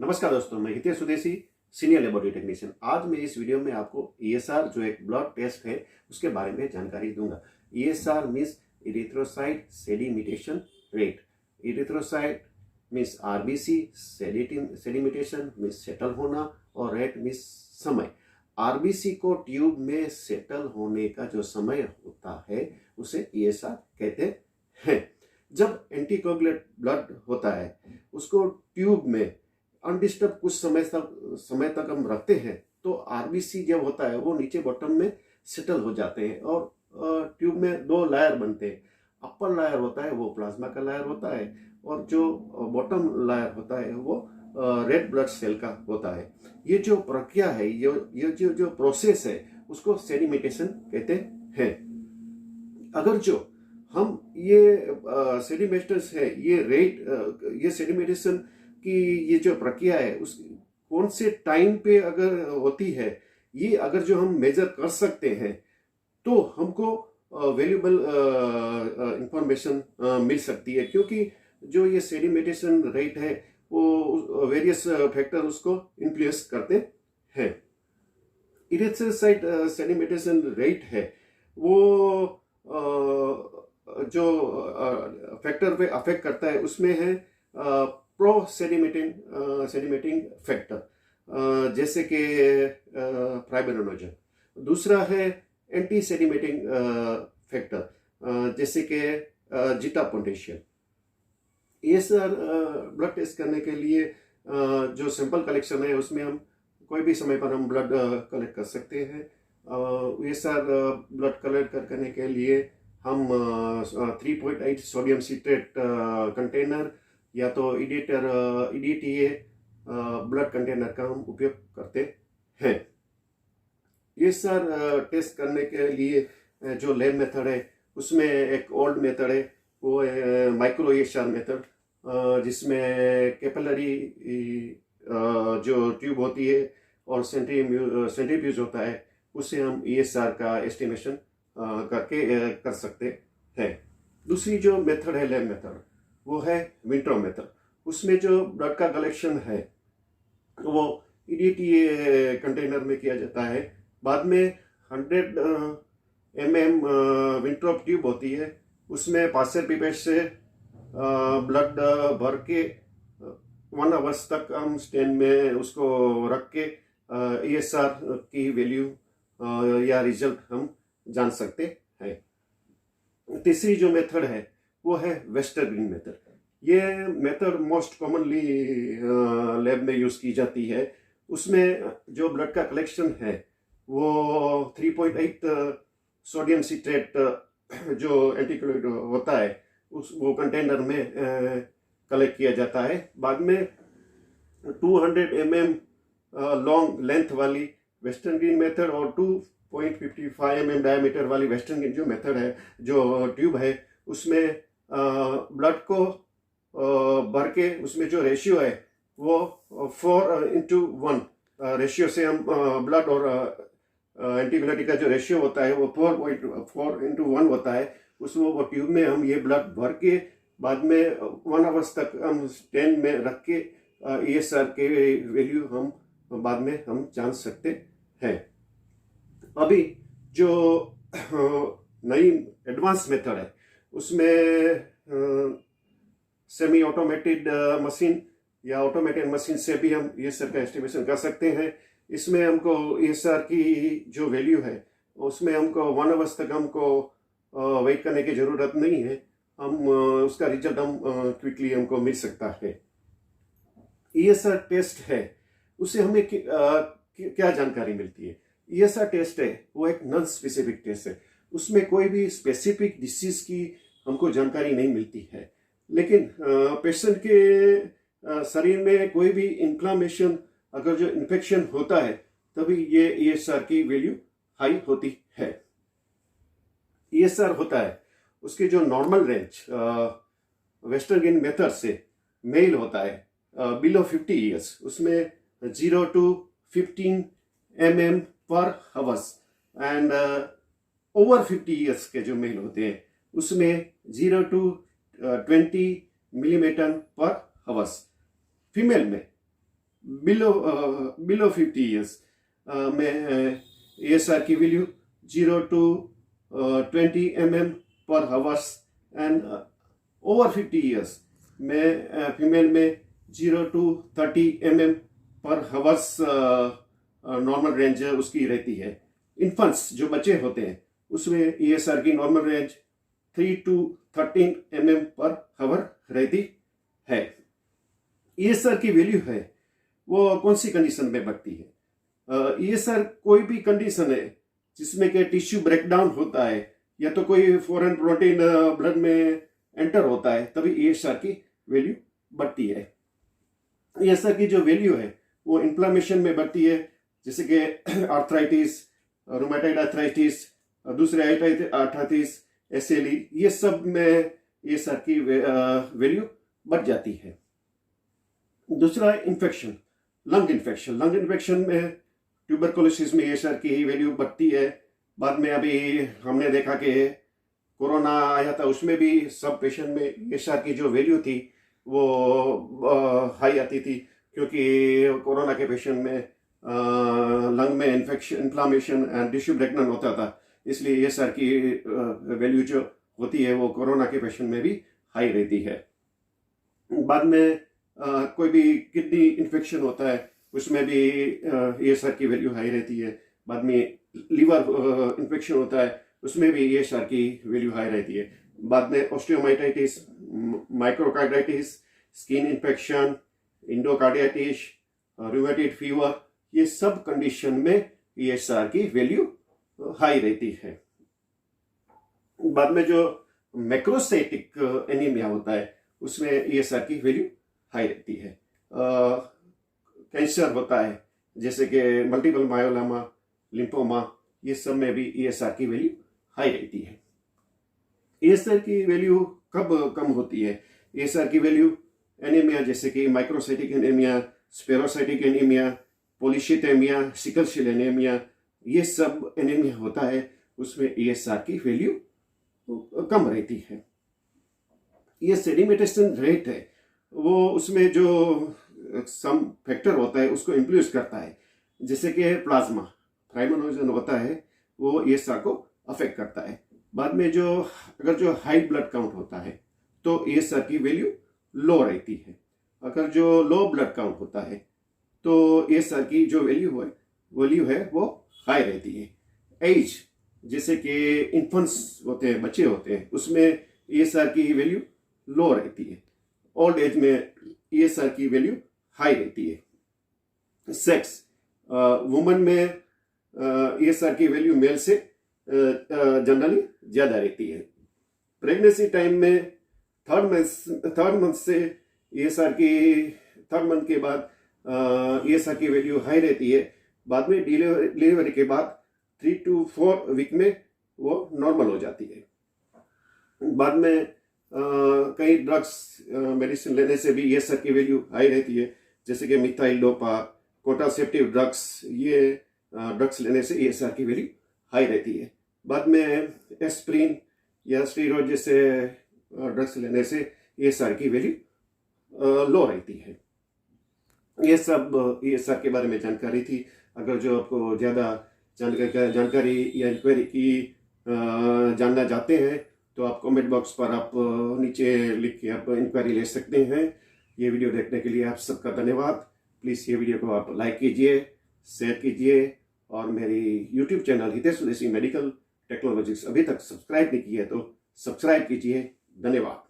नमस्कार दोस्तों, मैं हितेश स्वदेशी, सीनियर लेबोरेटरी टेक्नीशियन। आज मैं इस वीडियो में आपको ईएसआर जो एक ब्लड टेस्ट है उसके बारे में जानकारी दूंगा। ESR means erythrocyte sedimentation rate. Erythrocyte means RBC, sedimentation means settle होना और रेट मीन्स समय। आरबीसी को ट्यूब में सेटल होने का जो समय होता है उसे ईएसआर कहते हैं। जब एंटीकोगुलेट ब्लड होता है उसको ट्यूब में अनडिस्टर्ब कुछ समय तक हम रखते हैं तो आरबीसी जब होता है वो नीचे बॉटम में सेटल हो जाते हैं और ट्यूब में दो लेयर बनते हैं। अपर लेयर होता है वो प्लाज्मा का लेयर होता है और जो बॉटम लेयर होता है वो रेड ब्लड सेल का होता है। ये जो प्रक्रिया है, ये जो प्रोसेस है उसको सेडिमेटेशन कहते हैं। अगर जो हम ये सेडिमेटेशन है, ये सेडिमेटेशन कि ये जो प्रक्रिया है उस कौन से टाइम पे अगर होती है, ये अगर जो हम मेजर कर सकते हैं तो हमको वैल्यूएबल इंफॉर्मेशन मिल सकती है, क्योंकि जो ये सेडिमेटेशन रेट है वो वेरियस फैक्टर उसको इन्फ्लुएंस करते हैं। इरिथ्रोसाइट सेडिमेटेशन रेट है वो जो फैक्टर पे अफेक्ट करता है उसमें है प्रो सेडिमेटिंग फैक्टर जैसे कि फाइब्रिनोजन। दूसरा है एंटी सेडिमेटिंग फैक्टर जैसे कि जीटा पोटेंशियल। ये सर ब्लड टेस्ट करने के लिए जो सैंपल कलेक्शन है उसमें हम कोई भी समय पर हम ब्लड कलेक्ट कर सकते हैं। ये सर ब्लड कलेक्ट करने के लिए हम 3.8 सोडियम सिट्रेट कंटेनर या तो ईडीटीए ब्लड कंटेनर का हम उपयोग करते हैं। ये सर टेस्ट करने के लिए जो लैब मेथड है उसमें एक ओल्ड मेथड है, वो है माइक्रो ईएसआर मेथड, जिसमें कैपिलरी जो ट्यूब होती है और सेंट्रीफ्यूज होता है उससे हम ईएसआर का एस्टिमेशन करके कर सकते हैं। दूसरी जो मेथड है लैब मेथड वो है विंट्रो मेथड। उसमें जो ब्लड का कलेक्शन है वो ईडीटीए कंटेनर में किया जाता है। बाद में 100 mm विंट्रोप ट्यूब होती है, उसमें पार्शियल पिपेट से ब्लड भर के 1 आवर्स तक हम स्टेन में उसको रख के ईएसआर की वैल्यू या रिजल्ट हम जान सकते हैं। तीसरी जो मेथड है वो है वेस्टर्न ग्रीन मेथड। ये मेथड मोस्ट कॉमनली लैब में यूज की जाती है। उसमें जो ब्लड का कलेक्शन है वो 3.8 सोडियम सिट्रेट जो एंटीकोगुलेंट होता है वो कंटेनर में कलेक्ट किया जाता है। बाद में 200 mm लॉन्ग लेंथ वाली वेस्टर्न ग्रीन मेथड और 2.55 mm डायमीटर वाली वेस्टर्न ग्रीन जो मेथड है, जो ट्यूब है, उसमें ब्लड को भर के उसमें जो रेशियो है वो 4:1 रेशियो से हम ब्लड और एंटीबॉडी का जो रेशियो होता है वो 4:1 होता है। उसमें वो ट्यूब में हम ये ब्लड भर के बाद में 1 आवर्स तक हम स्टेन में रख के ईएसआर के वैल्यू हम बाद में हम जान सकते हैं। अभी जो नई एडवांस मेथड है उसमें सेमी ऑटोमेटेड मशीन या ऑटोमेटेड मशीन से भी हम ईएसआर का एस्टिमेशन कर सकते हैं। इसमें हमको ईएसआर की जो वैल्यू है उसमें हमको 1 आवर्स तक हमको वेट करने की ज़रूरत नहीं है, हम उसका रिजल्ट हम क्विकली हमको मिल सकता है। ईएसआर टेस्ट है उससे हमें क्या जानकारी मिलती है? ईएसआर टेस्ट है वो एक नॉन स्पेसिफिक टेस्ट है, उसमें कोई भी स्पेसिफिक डिसीज की हमको जानकारी नहीं मिलती है। लेकिन पेशेंट के शरीर में कोई भी इन्फ्लामेशन, अगर जो इन्फेक्शन होता है तभी ये ईएसआर की वैल्यू हाई होती है। ईएसआर होता है उसके जो normal range western green method से मेल होता है बिलो 50 ईयर्स, उसमें 0 to 15 mm पर आवर्स एंड ओवर 50 ईयर्स के जो मेल होते हैं उसमें 0 to 20 मिलीमीटर पर आवर्स। फीमेल में बिलो 50 ईयर्स में ASR की value 0 to 20 mm per hours and over 50 years में फीमेल में 0 to 30 mm पर हावर्स नॉर्मल रेंज उसकी रहती है। इन्फेंट्स जो बच्चे होते हैं उसमें ASR की नॉर्मल रेंज 3 to 13 mm पर हावर रहती है। ASR की वैल्यू है वो कौन सी कंडीशन में बढ़ती है? ASR कोई भी कंडीशन है जिसमें कि टिश्यू ब्रेकडाउन होता है या तो कोई फॉरेन प्रोटीन ब्लड में एंटर होता है तभी ASR की वैल्यू बढ़ती है। ASR की जो वैल्यू है वो इन्फ्लामेशन में बढ़ती है, जैसे कि आर्थराइटिस, रूमेटॉइड आर्थराइटिस, दूसरे आर्थराइटिस, SLE, ये सब में ASR की वैल्यू बढ़ जाती है। दूसरा इन्फेक्शन, लंग इन्फेक्शन में ट्यूबरकुलोसिस में ASR की वैल्यू बढ़ती है। बाद में अभी हमने देखा कि कोरोना आया था, उसमें भी सब पेशेंट में ASR की जो वैल्यू थी वो हाई आती थी, क्योंकि कोरोना के पेशेंट में लंग में इन्फ्लामेशन एंड टिश्यू ब्रेकडाउन होता था, इसलिए ASR की वैल्यू जो होती है वो कोरोना के पेशेंट में भी हाई रहती है। बाद में कोई भी किडनी इन्फेक्शन होता है उसमें भी ASR की वैल्यू हाई रहती है। बाद में लीवर इन्फेक्शन होता है उसमें भी ASR की वैल्यू हाई रहती है। बाद में ऑस्टियोमाइटाइटिस, माइक्रोकार्डाइटिस, स्किन इन्फेक्शन, इंडोकार्डियाटिस, रूमेटॉइड फीवर, ये सब कंडीशन में ASR की वैल्यू हाई रहती है। बाद में जो मैक्रोसाइटिक एनीमिया होता है उसमें ASR की वैल्यू हाई रहती है। कैंसर होता है जैसे कि मल्टीपल मायोलामा, लिम्फोमा, ये सब में भी ASR की वैल्यू हाई रहती है। ASR की वैल्यू कब कम होती है? ASR की वैल्यू एनीमिया जैसे कि microcytic anaemia, spherocytic anaemia, polycythaemia, sickle cell anaemia, ये सब एनीमिया होता है उसमें ASR की वैल्यू कम रहती है। ये सेडिमेंटेशन रेट है वो उसमें जो सम फैक्टर होता है उसको इन्फ्लुएंस करता है, जैसे कि प्लाज्मा प्राइमोनोजन होता है वो ASR को अफेक्ट करता है। बाद में अगर जो हाई ब्लड काउंट होता है तो ASR की वैल्यू लो रहती है। अगर जो लो ब्लड काउंट होता है तो ASR की जो वैल्यू है वो हाई रहती है। एज जैसे कि इन्फेंट्स होते हैं, बच्चे होते हैं, उसमें ASR की वैल्यू लो रहती है। ओल्ड एज में ASR की वैल्यू हाई रहती है। सेक्स, वुमन में ASR की वैल्यू मेल से जनरली ज्यादा रहती है। प्रेगनेंसी टाइम में थर्ड मंथ से थर्ड मंथ के बाद ASR की वैल्यू हाई रहती है। बाद में डिलीवरी के बाद 3 to 4 वीक में वो नॉर्मल हो जाती है। बाद में कई ड्रग्स मेडिसिन लेने से भी ASR की वैल्यू हाई रहती है, जैसे कि मिथाइल डोपा, कोंट्रासेप्टिव ड्रग्स, ये ड्रग्स लेने से ASR की वैल्यू हाई रहती है। बाद में एस्प्रिन या स्टीरॉइड जैसे ड्रग्स लेने से ASR की वैल्यू लो रहती है। ये सब ASR के बारे में जानकारी थी। अगर जो आपको ज़्यादा जानकारी या इंक्वायरी की जानना चाहते हैं तो आप कमेंट बॉक्स पर आप नीचे लिख के आप इंक्वायरी ले सकते हैं। ये वीडियो देखने के लिए आप सबका धन्यवाद। प्लीज़ ये वीडियो को आप लाइक कीजिए, शेयर कीजिए और मेरी यूट्यूब चैनल हितेश स्वदेशी मेडिकल टेक्नोलॉजिक्स अभी तक सब्सक्राइब नहीं किया है तो सब्सक्राइब कीजिए। धन्यवाद।